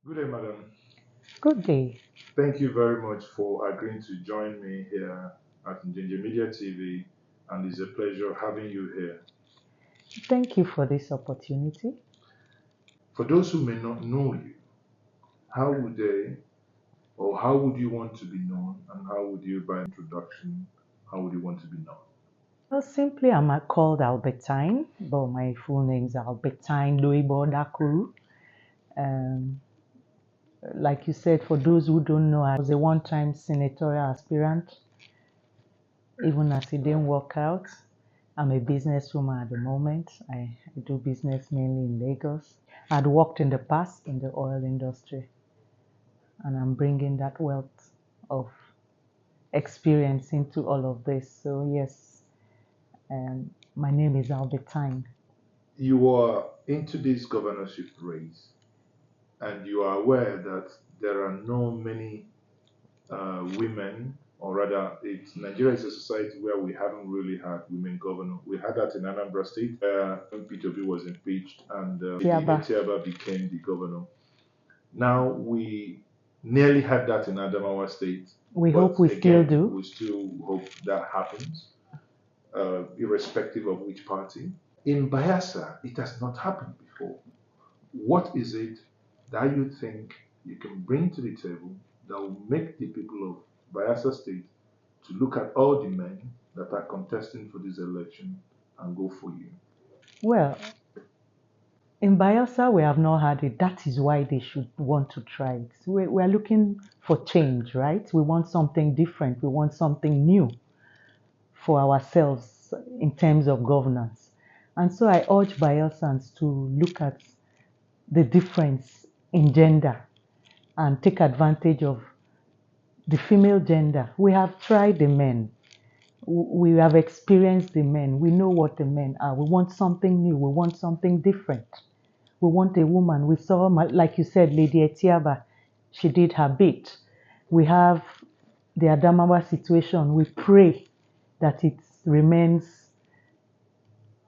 Good day, madam. Good day. Thank you very much for agreeing to join me here at Ginger Media TV, and it's a pleasure having you here. Thank you for this opportunity. For those who may not know you, how would they, or how would you want to be known, and how would you, by introduction, how would you want to be known? Well, simply, I'm called Albertine, but my full name is Albertine Doibo. Um, like you said, for those who don't know, I was a one-time senatorial aspirant, even as it didn't work out. I'm a businesswoman at the moment. I do business mainly in Lagos. I'd worked in the past in the oil industry, and I'm bringing that wealth of experience into all of this. So, yes, my name is Albertine. You are into this governorship race, and you are aware that there are no many women, or rather, Nigeria is a society where we haven't really had women governor. We had that in Anambra State, where Peter Obi was impeached and Lady Tiaba. Etiaba became the governor. Now we nearly had that in Adamawa State, We but hope we still again, do. we still hope that happens, irrespective of which party. In Bayelsa, it has not happened before. What is it that you think you can bring to the table that will make the people of Bayelsa State to look at all the men that are contesting for this election and go for you? Well, in Bayelsa, we have not had it. That is why they should want to try it. We're looking for change, right? We want something different. We want something new for ourselves in terms of governance. And so I urge Bayelsans to look at the difference in gender and take advantage of the female gender. We have tried the men. We have experienced the men. We know what the men are. We want something new. We want something different. We want a woman. We saw, like you said, Lady Etiaba. She did her bit. We have the Adamawa situation. We pray that it remains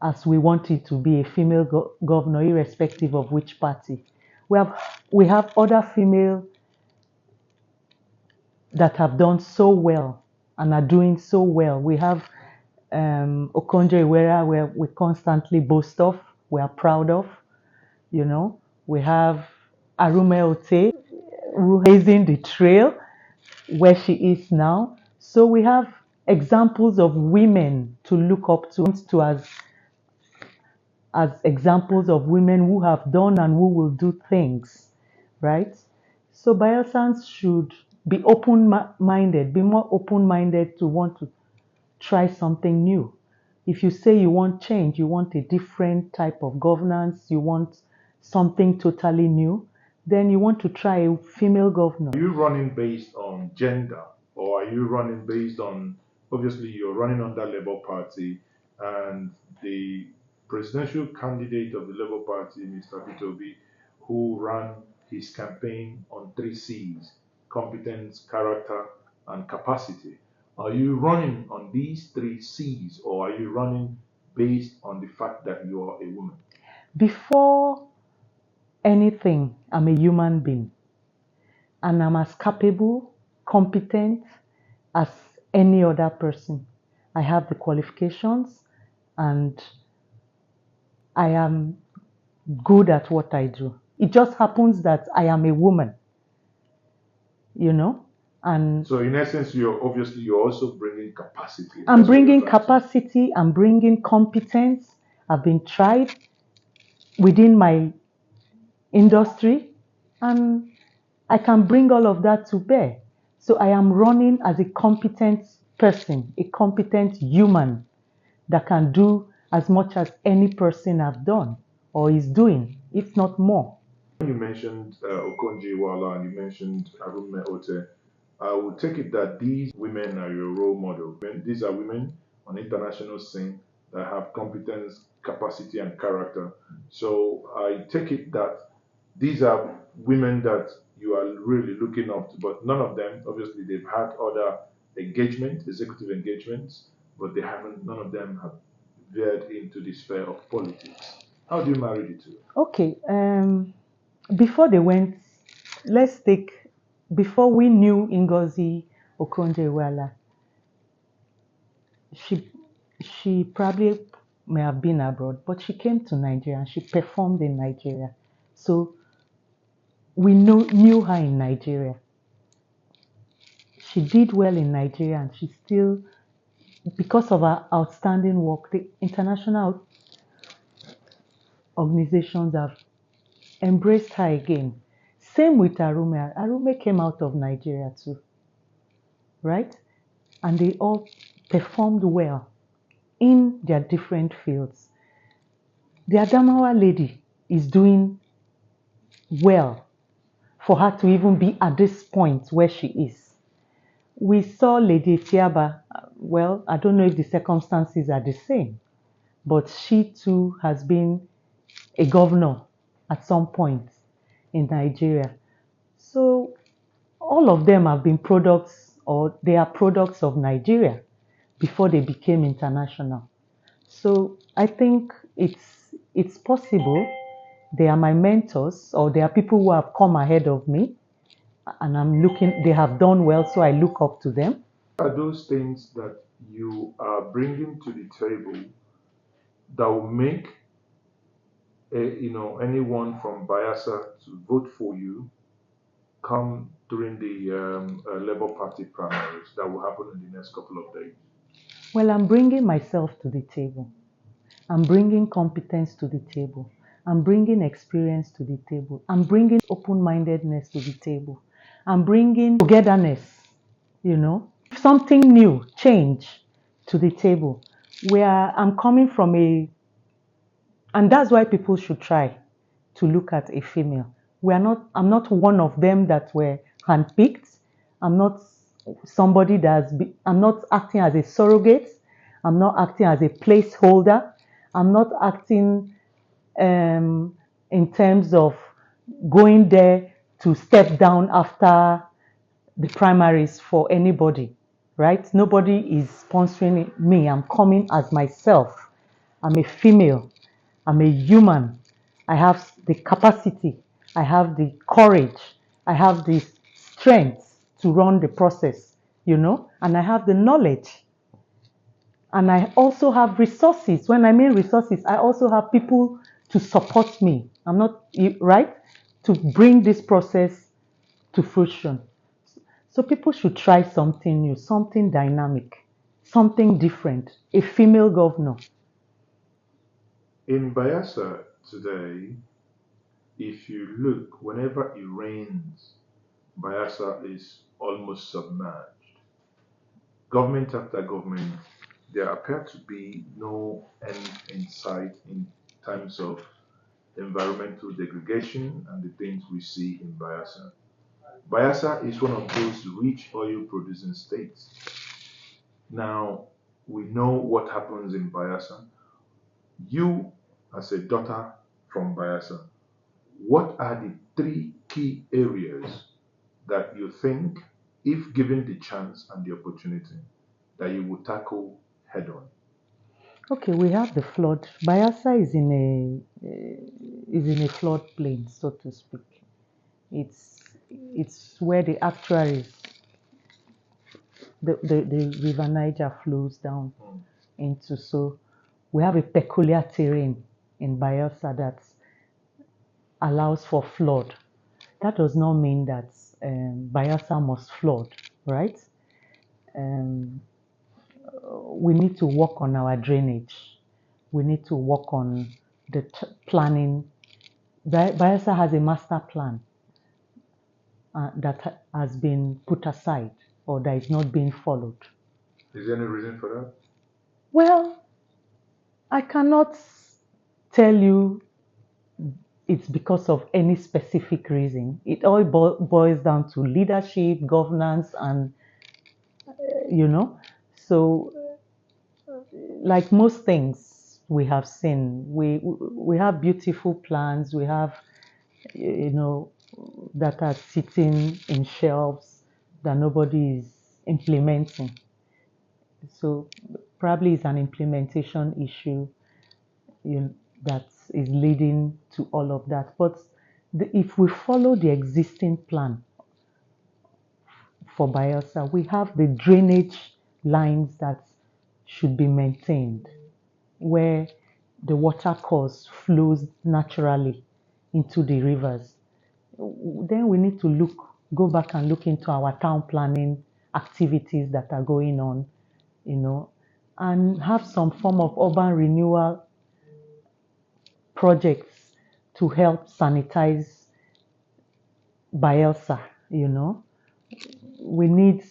as we want it to be, a female governor, irrespective of which party. We have we have other female that have done so well and are doing so well. We have Okonjo Iweala, where we constantly boast of, we are proud of, you know. We have Arume Ote, who is blazing the trail where she is now. So we have examples of women to look up to as examples of women who have done and who will do things, right? So Bioscience should be open-minded, be more open-minded to want to try something new. If you say you want change, you want a different type of governance, you want something totally new, then you want to try a female governor. Are you running based on gender, or are you running based on, obviously, you're running under Labour Party, and the presidential candidate of the Labour Party, Mr. Peter Obi, who ran his campaign on three C's: competence, character, and capacity. Are you running on these three C's, or are you running based on the fact that you are a woman? Before anything, I'm a human being and I'm as capable, competent as any other person. I have the qualifications and I am good at what I do. It just happens that I am a woman, you know, and So, in essence, you're also bringing capacity. I'm That's what you're bringing trying to say. capacity, I'm bringing competence. I've been tried within my industry and I can bring all of that to bear. So I am running as a competent person, a competent human that can do as much as any person have done or is doing, if not more. When you mentioned Okonjo Iweala and you mentioned Arume Ote, I would take it that these women are your role model. These are women on international scene that have competence, capacity, and character. So I take it that these are women that you are really looking up to, but none of them, obviously, they've had other executive engagements, but none of them have veered into the sphere of politics. How do you marry the two? Okay, before they went let's take, before we knew Ngozi Okonjo-Iweala, she she probably may have been abroad, but she came to Nigeria and she performed in Nigeria. So we knew her in Nigeria. She did well in Nigeria, and she still, because of her outstanding work, the international organizations have embraced her again. Same with Arume. Arume came out of Nigeria too, right? And they all performed well in their different fields. The Adamawa lady is doing well for her to even be at this point where she is. We saw Lady Tiaba, well, I don't know if the circumstances are the same, but she too has been a governor at some point in Nigeria. So all of them have been products, or they are products of Nigeria before they became international. So I think it's possible. They are my mentors, or they are people who have come ahead of me, and they have done well, so I look up to them. Are those things that you are bringing to the table that will make anyone from Bayelsa to vote for you come during the Labour Party primaries that will happen in the next couple of days? Well, I'm bringing myself to the table. I'm bringing competence to the table. I'm bringing experience to the table. I'm bringing open-mindedness to the table. I'm bringing togetherness, something new, change to the table. Where I'm coming from and that's why people should try to look at a female. I'm not one of them that were handpicked. I'm not I'm not acting as a surrogate. I'm not acting as a placeholder. I'm not acting in terms of going there to step down after the primaries for anybody, right? Nobody is sponsoring me. I'm coming as myself. I'm a female. I'm a human. I have the capacity. I have the courage. I have the strength to run the process, and I have the knowledge. And I also have resources. When I mean resources, I also have people to support me. I'm not, right? To bring this process to fruition. So people should try something new, something dynamic, something different. A female governor. In Bayelsa today, if you look, whenever it rains, Bayelsa is almost submerged. Government after government, there appear to be no end in sight in terms of environmental degradation and the things we see in Bayelsa. Bayelsa is one of those rich oil producing states. Now, we know what happens in Bayelsa. You, as a daughter from Bayelsa, what are the three key areas that you think, if given the chance and the opportunity, that you would tackle head on? Okay, we have the flood. Bayelsa is in a flood plain, so to speak. It's where the actuaries, the River Niger flows down into. So we have a peculiar terrain in Bayelsa that allows for flood. That does not mean that Bayelsa must flood, right? Um, we need to work on our drainage. We need to work on the planning. Bayelsa has a master plan that has been put aside, or that is not being followed. Is there any reason for that? Well, I cannot tell you it's because of any specific reason. It all boils down to leadership, governance, and you know. So, like most things we have seen, we have beautiful plans. We have, you know, that are sitting in shelves that nobody is implementing. So probably it's an implementation issue, that is leading to all of that. But if we follow the existing plan for Bayelsa, we have the drainage lines that should be maintained, where the water course flows naturally into the rivers. Then we need to go back and look into our town planning activities that are going on, and have some form of urban renewal projects to help sanitize Bayelsa. We need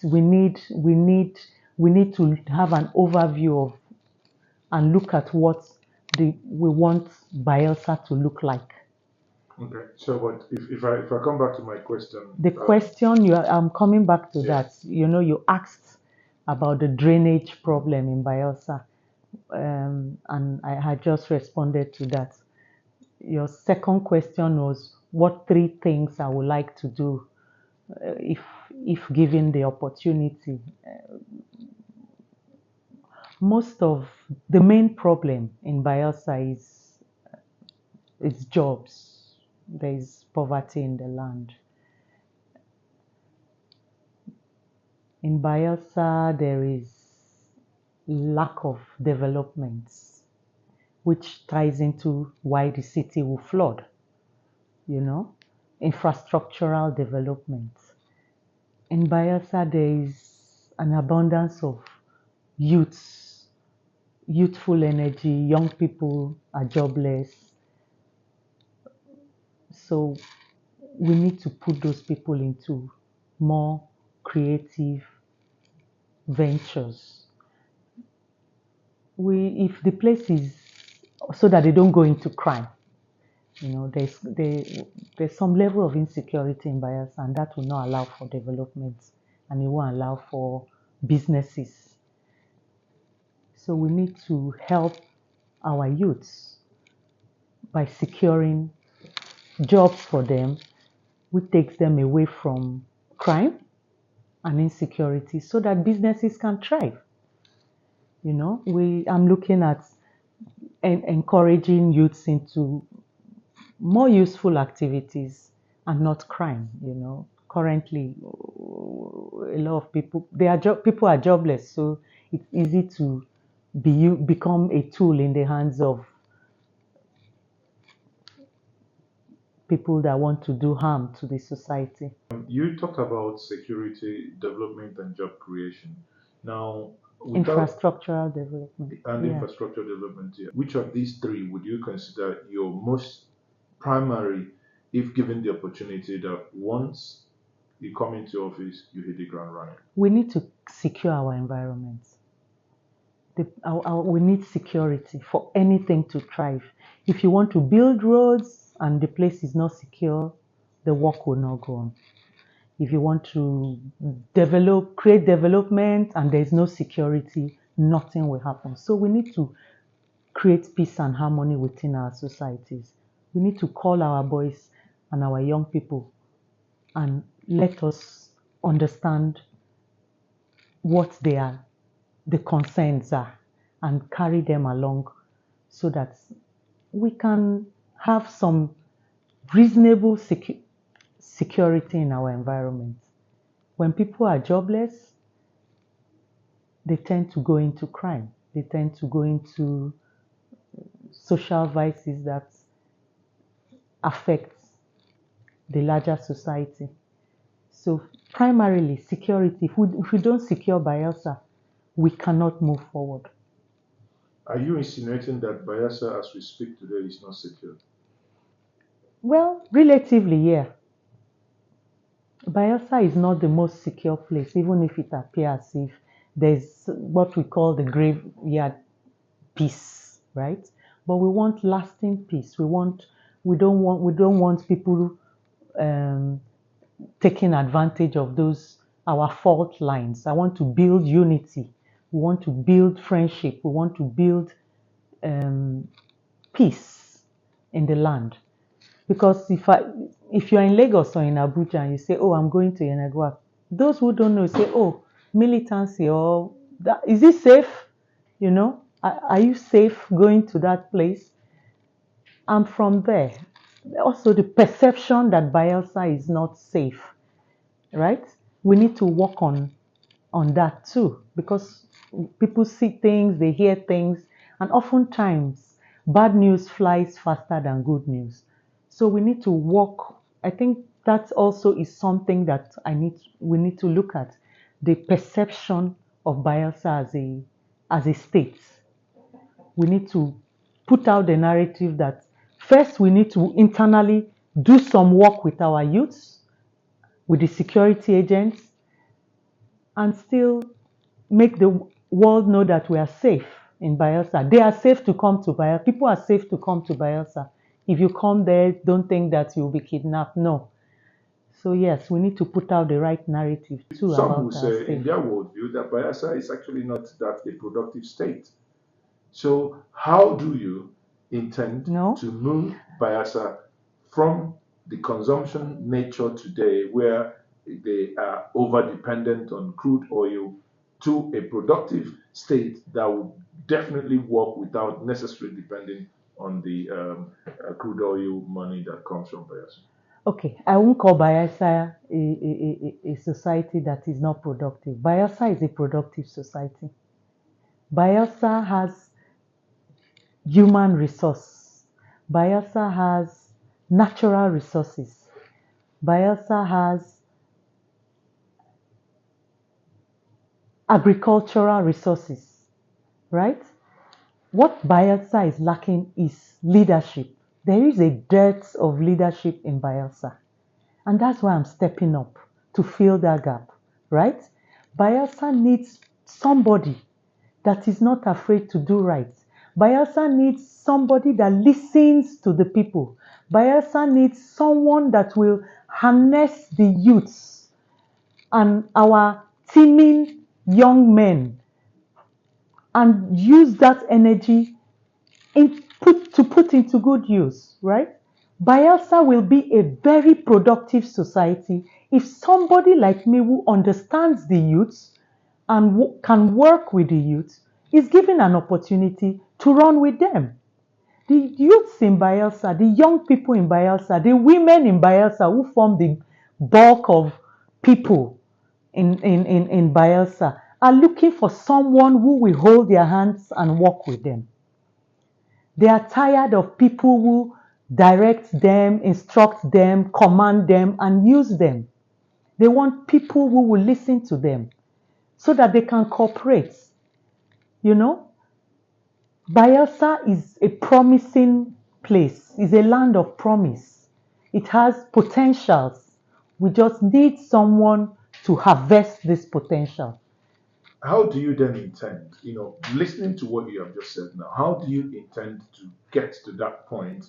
to have an overview of and look at what we want Bayelsa to look like. Okay. So, but if I come back to my question, The question I'm coming back to that. You asked about the drainage problem in Bayelsa, and I had just responded to that. Your second question was what 3 things I would like to do if given the opportunity. Most of the main problem in Bayelsa is jobs. There is poverty in the land. In Bayelsa, there is lack of developments, which ties into why the city will flood. Infrastructural development. In Bayelsa, there is an abundance of youthful energy. Young people are jobless. So we need to put those people into more creative ventures. If the place is so that they don't go into crime, there's some level of insecurity in Bayelsa, and that will not allow for development, and it won't allow for businesses. So we need to help our youths by securing jobs for them, which takes them away from crime and insecurity, so that businesses can thrive. I'm looking at encouraging youths into more useful activities and not crime. Currently, a lot of people people are jobless, so it's easy to become a tool in the hands of people that want to do harm to the society. You talked about security, development, and job creation. Now, Infrastructural development. And infrastructure development. Yeah. Which of these 3 would you consider your most primary, if given the opportunity, that once you come into office, you hit the ground running? We need to secure our environment. We need security for anything to thrive. If you want to build roads and the place is not secure, the work will not go on. If you want to create development and there's no security, nothing will happen. So we need to create peace and harmony within our societies. We need to call our boys and our young people and let us understand what the concerns are, and carry them along so that we can have some reasonable security in our environment. When people are jobless, they tend to go into crime. They tend to go into social vices that affect the larger society. So primarily security. If we don't secure Bayelsa, we cannot move forward. Are you insinuating that Bayelsa, as we speak today, is not secure? Well, relatively, yeah. Bayelsa is not the most secure place, even if it appears if there's what we call the graveyard peace, right? But we want lasting peace. We don't want people taking advantage of our fault lines. I want to build unity. We want to build friendship. We want to build peace in the land. Because if you're in Lagos or in Abuja and you say, "Oh, I'm going to Yenagua," those who don't know say, "Oh, militancy, or is it safe? Are you safe going to that place?" I'm from there. Also the perception that Bayelsa is not safe, right? We need to work on that too, because people see things, they hear things, and oftentimes bad news flies faster than good news. So we need to work. I think that also is something that we need to look at, the perception of Bayelsa as a state. We need to put out the narrative that first we need to internally do some work with our youths, with the security agents, and still make the world know that we are safe in Bayelsa. They are safe to come to Bayelsa. People are safe to come to Bayelsa. If you come there, don't think that you'll be kidnapped. No. So yes, we need to put out the right narrative too Some will about our say, in safety. their worldview, that Bayelsa is actually not that a productive state. So, how do you intend No? to move Bayelsa from the consumption nature today, where they are over dependent on crude oil, to a productive state that will definitely work without necessarily depending on the crude oil money that comes from Bayelsa? Okay, I won't call Bayelsa a society that is not productive. Bayelsa is a productive society. Bayelsa has human resource. Bayelsa has natural resources. Bayelsa has agricultural resources, right? What Bayelsa is lacking is leadership. There is a dearth of leadership in Bayelsa. And that's why I'm stepping up to fill that gap, right? Bayelsa needs somebody that is not afraid to do right. Bayelsa needs somebody that listens to the people. Bayelsa needs someone that will harness the youths and our teeming young men and use that energy to put into good use, right? Bayelsa will be a very productive society if somebody like me who understands the youths and can work with the youths is given an opportunity to run with them. The youths in Bayelsa, the young people in Bayelsa, the women in Bayelsa who form the bulk of people in Bayelsa are looking for someone who will hold their hands and walk with them. They are tired of people who direct them, instruct them, command them, and use them. They want people who will listen to them so that they can cooperate. You know, Bayelsa is a promising place, is a land of promise. It has potentials. We just need someone to harvest this potential. How do you then intend, listening to what you have just said now, how do you intend to get to that point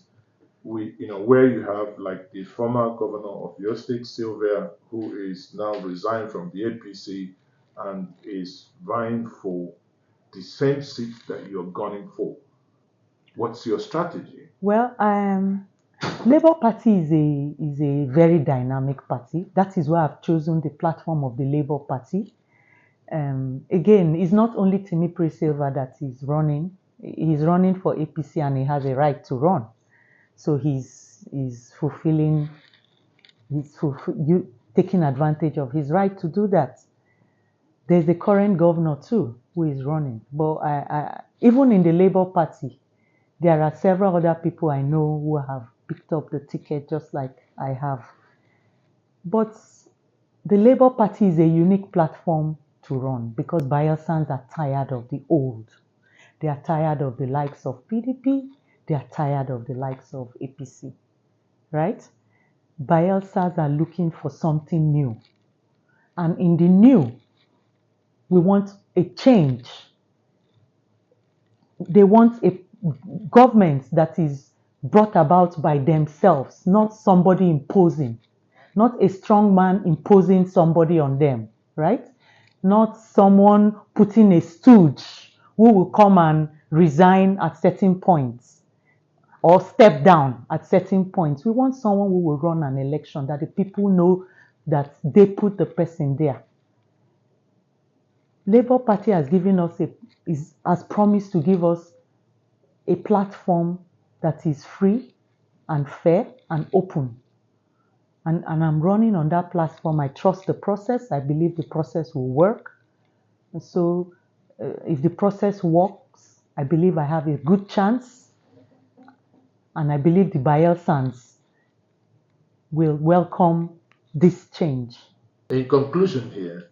where you have like the former governor of your state, Sylvia, who is now resigned from the APC and is vying for the same seat that you're gunning for? What's your strategy? Well, Labour Party is a very dynamic party. That is why I've chosen the platform of the Labour Party. Again, it's not only Timipri Silva that is running. He's running for APC and he has a right to run. So he's fulfilling, taking advantage of his right to do that. There's the current governor too who is running. But even in the Labour Party, there are several other people I know who have picked up the ticket just like I have. But the Labour Party is a unique platform to run because Bayelsans are tired of the old. They are tired of the likes of PDP. They are tired of the likes of APC, right? Bayelsans are looking for something new. And in the new, we want a change. They want a government that is brought about by themselves, not somebody imposing, not a strong man imposing somebody on them, right? Not someone putting a stooge who will come and resign at certain points or step down at certain points. We want someone who will run an election that the people know that they put the person there. Labour Party has given us has promised to give us a platform that is free, and fair and open. And I'm running on that platform. I trust the process. I believe the process will work. And so if the process works, I believe I have a good chance. And I believe the Bayelsans will welcome this change. In conclusion here,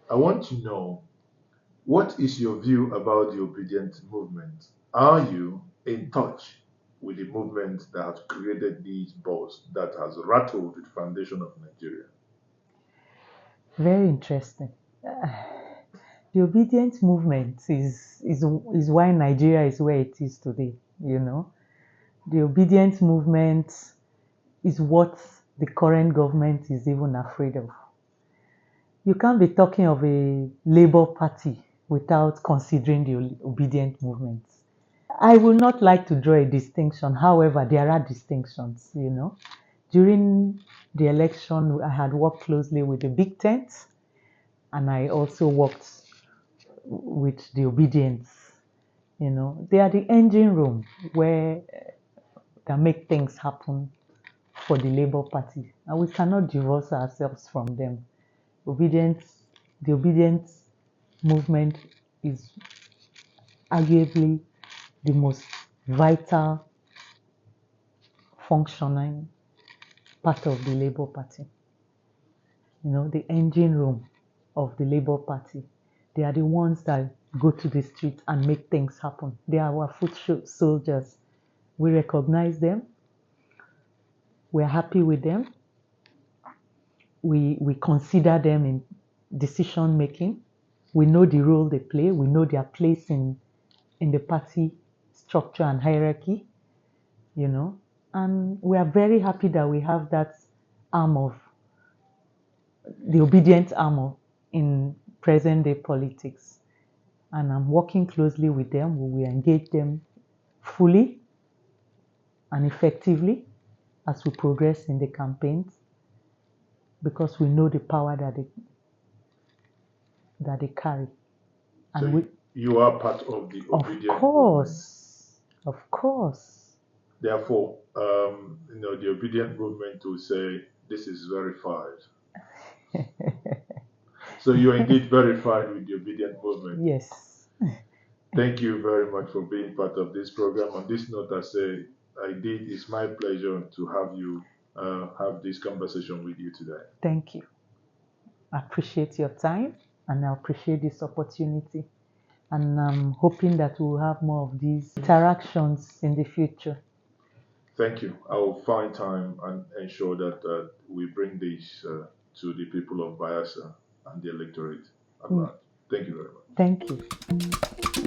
I want to know, what is your view about the obedient movement? Are you in touch with the movement that has created these balls that has rattled the foundation of Nigeria? Very interesting. The obedient movement is why Nigeria is where it is today, you know. The obedient movement is what the current government is even afraid of. You can't be talking of a Labour Party without considering the obedient movement. I will not like to draw a distinction. However, there are distinctions, you know. During the election, I had worked closely with the big tent, and I also worked with the obedience. You know, they are the engine room where that make things happen for the Labour Party, and we cannot divorce ourselves from them. Obedience, the obedience movement is arguably the most vital functioning part of the Labour Party. You know, the engine room of the Labour Party. They are the ones that go to the street and make things happen. They are our foot soldiers. We recognize them. We're happy with them. We consider them in decision making. We know the role they play. We know their place in the party structure and hierarchy, you know. And we are very happy that we have that arm of the obedient arm in present day politics. And I'm working closely with them. We will engage them fully and effectively as we progress in the campaigns, because we know the power that they carry. And So you are part of the obedient course, movement. Of course. Therefore, you know, the obedient movement will say this is verified. So you're indeed verified with the obedient movement. Yes. Thank you very much for being part of this program. On this note, I say, indeed, it's my pleasure to have you have this conversation with you today. Thank you. I appreciate your time, and I appreciate this opportunity. And I'm hoping that we'll have more of these interactions in the future. Thank you. I will find time and ensure that we bring this to the people of Bayelsa and the electorate at large. Thank you very much. Thank you.